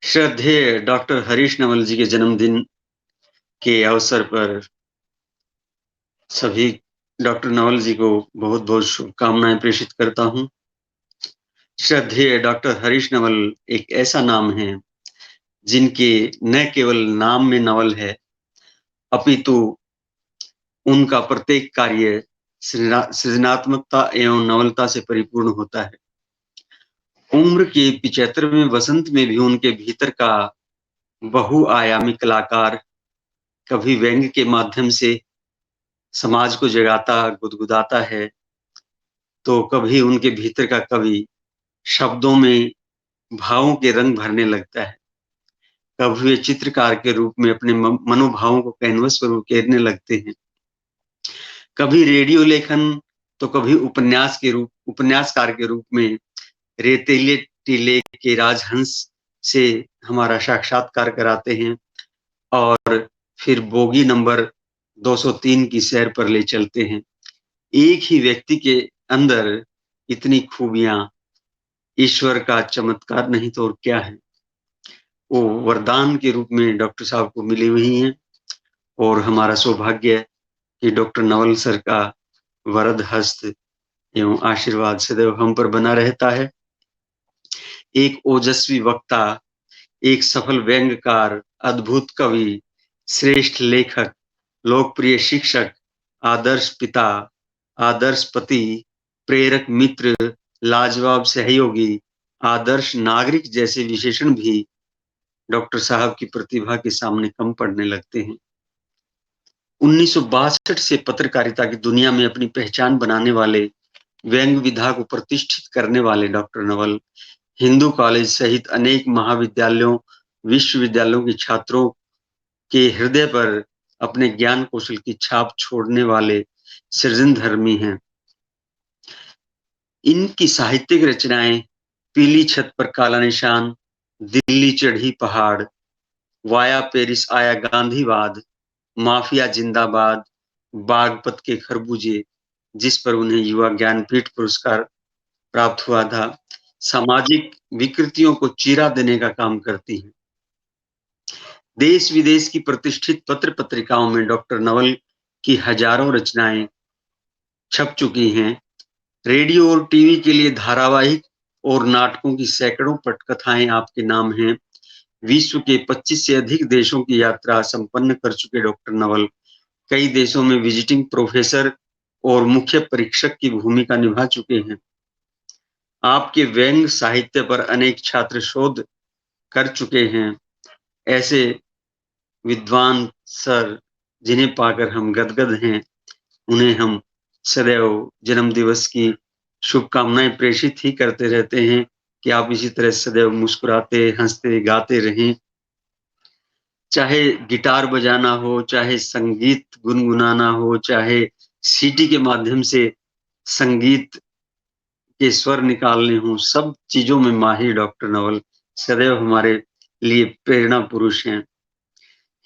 श्रद्धेय डॉक्टर हरीश नवल जी के जन्मदिन के अवसर पर सभी डॉक्टर नवल जी को बहुत-बहुत शुभकामनाएँ प्रेषित करता हूँ। श्रद्धेय डॉक्टर हरीश नवल एक ऐसा नाम है, जिनके न केवल नाम में नवल है, अपितु उनका प्रत्येक कार्य सृजनात्मकता एवं नवलता से परिपूर्ण होता है। उम्र के 75वें वसंत में भी उनके भीतर का बहुआयामी कलाकार कभी व्यंग्य के माध्यम से समाज को जगाता, गुदगुदाता है, तो कभी उनके भीतर का कवि शब्दों में भावों के रंग भरने लगता है। कभी वे चित्रकार के रूप में अपने मनोभावों को कैनवस पर उकेरने लगते हैं। कभी रेडियो लेखन, तो कभी उपन्यासकार के रूप में रेतीले टीले के राजहंस से हमारा साक्षात्कार कराते हैं और फिर बोगी नंबर 203 की सैर पर ले चलते हैं। एक ही व्यक्ति के अंदर इतनी खूबियां ईश्वर का चमत्कार नहीं तो और क्या है। वो वरदान के रूप में डॉक्टर साहब को मिली हुई हैं और हमारा सौभाग्य है कि डॉक्टर नवल सर का वरद हस्त एवं आशीर्वाद सदैव हम पर बना रहता है। एक ओजस्वी वक्ता, एक सफल व्यंग्यकार, अद्भुत कवि, श्रेष्ठ लेखक, लोकप्रिय शिक्षक, आदर्श पिता, आदर्श पति, प्रेरक मित्र, लाजवाब सहयोगी, आदर्श नागरिक जैसे विशेषण भी डॉक्टर साहब की प्रतिभा के सामने कम पड़ने लगते हैं। 1962 से पत्रकारिता की दुनिया में अपनी पहचान बनाने वाले, व्यंग्य विधा को प्रतिष्ठित करने वाले डॉक्टर नवल हिंदू कॉलेज सहित अनेक महाविद्यालयों, विश्वविद्यालयों के छात्रों के हृदय पर अपने ज्ञान कौशल की छाप छोड़ने वाले सृजनधर्मी हैं। इनकी साहित्यिक रचनाएं पीली छत पर काला निशान, दिल्ली चढ़ी पहाड़, वाया पेरिस आया गांधीवाद, माफिया जिंदाबाद, बागपत के खरबूजे, जिस पर उन्हें युवा ज्ञानपीठ पुरस्कार प्राप्त हुआ था, सामाजिक विकृतियों को चीरा देने का काम करती हैं। देश विदेश की प्रतिष्ठित पत्र पत्रिकाओं में डॉक्टर नवल की हजारों रचनाएं छप चुकी हैं। रेडियो और टीवी के लिए धारावाहिक और नाटकों की सैकड़ों पटकथाएं आपके नाम हैं। विश्व के 25 से अधिक देशों की यात्रा संपन्न कर चुके डॉक्टर नवल कई देशों में विजिटिंग प्रोफेसर और मुख्य परीक्षक की भूमिका निभा चुके हैं। आपके व्यंग्य साहित्य पर अनेक छात्र शोध कर चुके हैं। ऐसे विद्वान सर जिन्हें पाकर हम गदगद हैं, उन्हें हम सदैव जन्म दिवस की शुभकामनाएं प्रेषित ही करते रहते हैं कि आप इसी तरह सदैव मुस्कुराते, हंसते, गाते रहें। चाहे गिटार बजाना हो, चाहे संगीत गुनगुनाना हो, चाहे सीटी के माध्यम से संगीत के स्वर निकालने हों, सब चीज़ों में माहिर डॉक्टर नवल सदैव हमारे लिए प्रेरणा पुरुष हैं।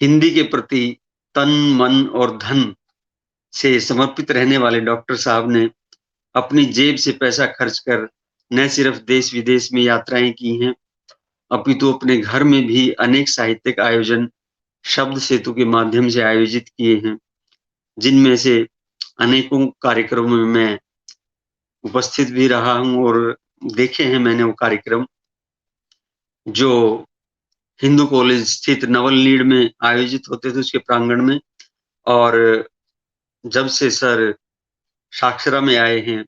हिंदी के प्रति तन, मन और धन से समर्पित रहने वाले डॉक्टर साहब ने अपनी जेब से पैसा खर्च कर न सिर्फ देश-विदेश में यात्राएँ की हैं, अपितु अपने घर में भी अनेक साहित्यिक आयोजन शब्द सेतु के माध्यम से आयोजित किए हैं, जिनमें से अनेकों कार्यक्रमों में मैं उपस्थित भी रहा हूँ और देखे हैं मैंने वो कार्यक्रम, जो हिंदू कॉलेज स्थित नवल नीड में आयोजित होते थे उसके प्रांगण में। और जब से सर साक्षरा में आए हैं,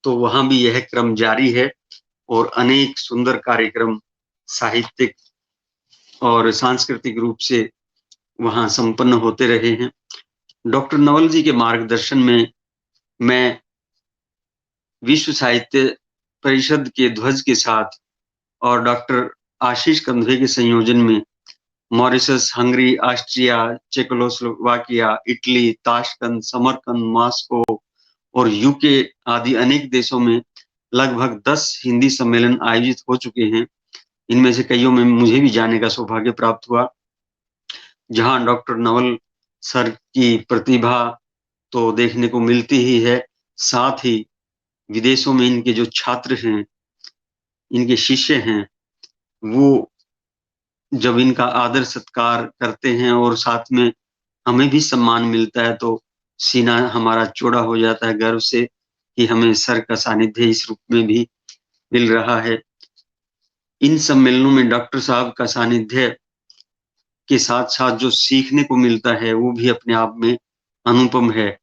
तो वहाँ भी यह क्रम जारी है और अनेक सुंदर कार्यक्रम साहित्यिक और सांस्कृतिक रूप से वहाँ संपन्न होते रहे हैं। डॉक्टर नवल जी के मार्गदर्शन में मैं विश्व साहित्य परिषद के ध्वज के साथ और डॉक्टर आशीष कंधे के संयोजन में Mauritius, Hungary, Austria, Czechoslovakia, Italy, Tashkent, Samarkand, Moscow और यूके आदि अनेक देशों में लगभग 10 हिंदी सम्मेलन आयोजित हो चुके हैं। इनमें से कईयों में मुझे भी जाने का सौभाग्य प्राप्त हुआ, जहां डॉक्टर नवल सर की प्रतिभा तो देखने को मिलती ही है, साथ ही विदेशों में इनके जो छात्र हैं, इनके शिष्य हैं, वो जब इनका आदर सत्कार करते हैं और साथ में हमें भी सम्मान मिलता है तो सीना हमारा चौड़ा हो जाता है गर्व से कि हमें सर का सानिध्य इस रूप में भी मिल रहा है। इन सम्मेलनों में डॉक्टर साहब का सानिध्य के साथ-साथ जो सीखने को मिलता है वो भी अपने आप में अनुपम है।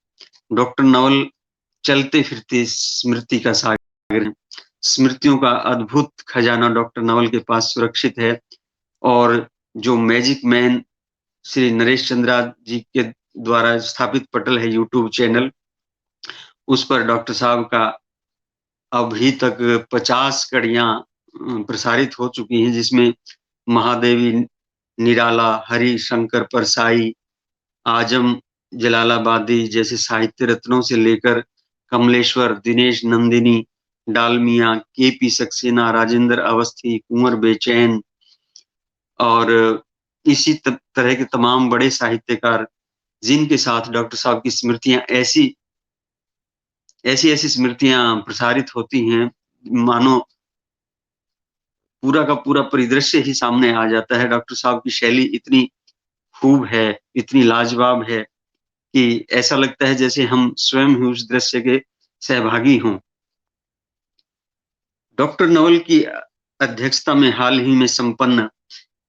डॉक्टर नवल चलते-फिरते स्मृति का सागर हैं। स्मृतियों का अद्भुत खजाना डॉक्टर नवल के पास सुरक्षित है और जो मैजिक मैन श्री नरेश चंद्रा जी के द्वारा स्थापित पटल है यूट्यूब चैनल, उस पर डॉक्टर साहब का अभी तक 50 कड़ियाँ प्रसारित हो चुकी हैं, जिसमें महादेवी निराला, हरि शंकर परसाई, आजम जलालाबादी जैसे साहित्य रत्नों से लेकर कमलेश्वर, दिनेश नंदिनी, डालमिया, केपी सक्सेना, राजेंद्र अवस्थी, कुंवर बेचैन और इसी तरह के तमाम बड़े साहित्यकार जिनके साथ डॉक्टर साहब की स्मृतियाँ ऐसी-ऐसी स्मृतियाँ प्रसारित होती हैं, मानो पूरा का पूरा परिदृश्य ही सामने आ जाता है। डॉक्टर साहब की शैली इतनी खूब है, इतनी लाजवाब है कि ऐसा लगता है जैसे हम स्वयं ही उस दृश्य के सहभागी हों। डॉक्टर नवल की अध्यक्षता में हाल ही में संपन्न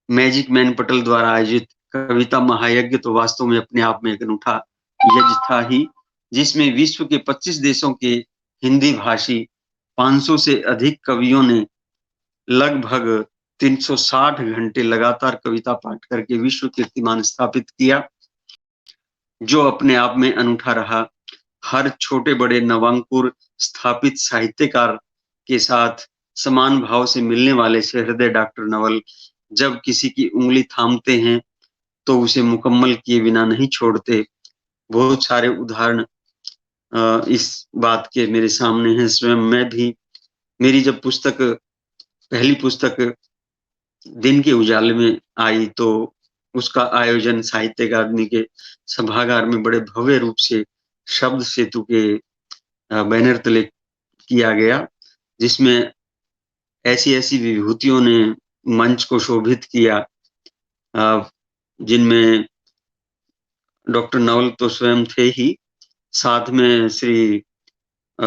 मैजिक मैन पटल द्वारा आयोजित कविता महायज्ञ तो वास्तव में अपने आप में एक अनूठा यज्ञ था ही, जिसमें विश्व के 25 देशों के हिंदी भाषी 500 से अधिक कवियों ने लगभग 360 घंटे लगातार कविता पाठ करके विश्व कीर्तिमान स्थापित किया, जो अपने आप में अनूठा रहा। हर छोटे-बड़े नवांकुर स्थापित साहित्यकार के साथ समान भाव से मिलने वाले सहृदय डॉक्टर नवल जब किसी की उँगली थामते हैं, तो उसे मुकम्मल किए बिना नहीं छोड़ते। बहुत सारे उदाहरण इस बात के मेरे सामने हैं। स्वयं मैं भी मेरी जब पहली पुस्तक दिन के उजाले में आई, तो उसका आयोजन साहित्य अकादमी के सभागार में बड़े भव्य रूप से शब्द सेतु के बैनर तले किया गया, जिसमें ऐसी-ऐसी विभूतियों ने मंच को शोभित किया, जिनमें डॉक्टर नवल तो स्वयं थे ही, साथ में श्री अ,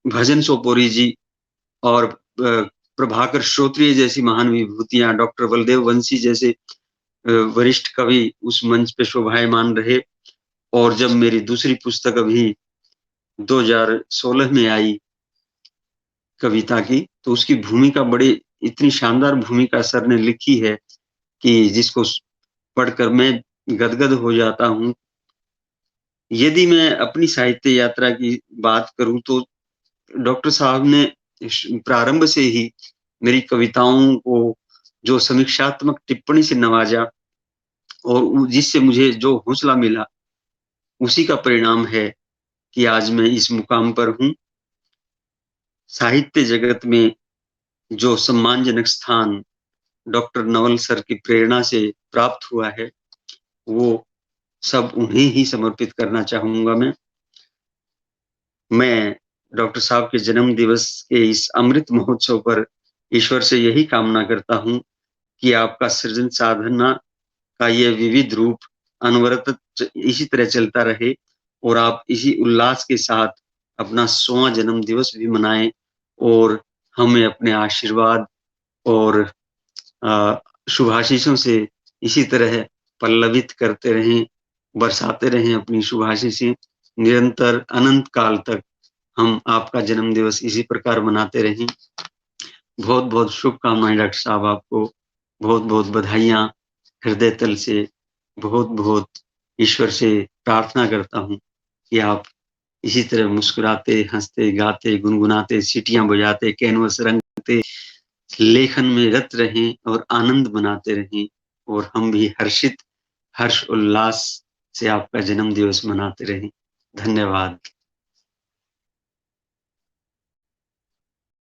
भजन सोपोरी जी और प्रभाकर श्रोत्रिय जैसी महान विभूतियाँ, डॉक्टर बलदेव वंशी जैसे वरिष्ठ कवि उस मंच पे शोभायमान रहे। और जब मेरी दूसरी पुस्तक अभी 2016 में आई कविता की, तो उसकी भूमिका इतनी शानदार भूमिका सर ने लिखी है कि जिसको पढ़कर मैं गदगद हो जाता हूँ। यदि मैं अपनी साहित्य यात्रा की बात करूँ तो डॉक्टर साहब ने प्रारंभ से ही मेरी कविताओं को जो समीक्षात्मक टिप्पणी से नवाजा और जिससे मुझे जो हौसला मिला, उसी का परिणाम है कि आज मैं इस मुकाम पर हूँ। साहित्य जगत में जो सम्मानजनक स्थान डॉक्टर नवल सर की प्रेरणा से प्राप्त हुआ है, वो सब उन्हें ही समर्पित करना चाहूँगा मैं। मैं डॉक्टर साहब के जन्म दिवस के इस अमृत महोत्सव पर ईश्वर से यही कामना करता हूँ कि आपका सृजन साधना का ये विविध रूप अनवरत इसी तरह चलता रहे और आप इसी उल्लास के साथ अपना 100वाँ जन्म दिवस भी मनाएँ और हमें अपने आशीर्वाद और शुभाशीषों से इसी तरह पल्लवित करते रहें, बरसाते रहें अपनी शुभाशीषें निरंतर अनंत काल तक हम आपका जन्म दिवस इसी प्रकार मनाते रहें। बहुत-बहुत शुभकामनाएँ डॉक्टर साहब आपको, बहुत-बहुत बधाइयाँ हृदय तल से, बहुत-बहुत ईश्वर से प्रार्थना करता हूँ कि आप इसी तरह मुस्कुराते, हँसते, गाते, गुनगुनाते, सीटियाँ बजाते, कैनवस रंगते, लेखन में रत रहें और आनंद मनाते रहें और हम भी हर्ष उल्लास से आपका जन्म दिवस मनाते रहें। धन्यवाद।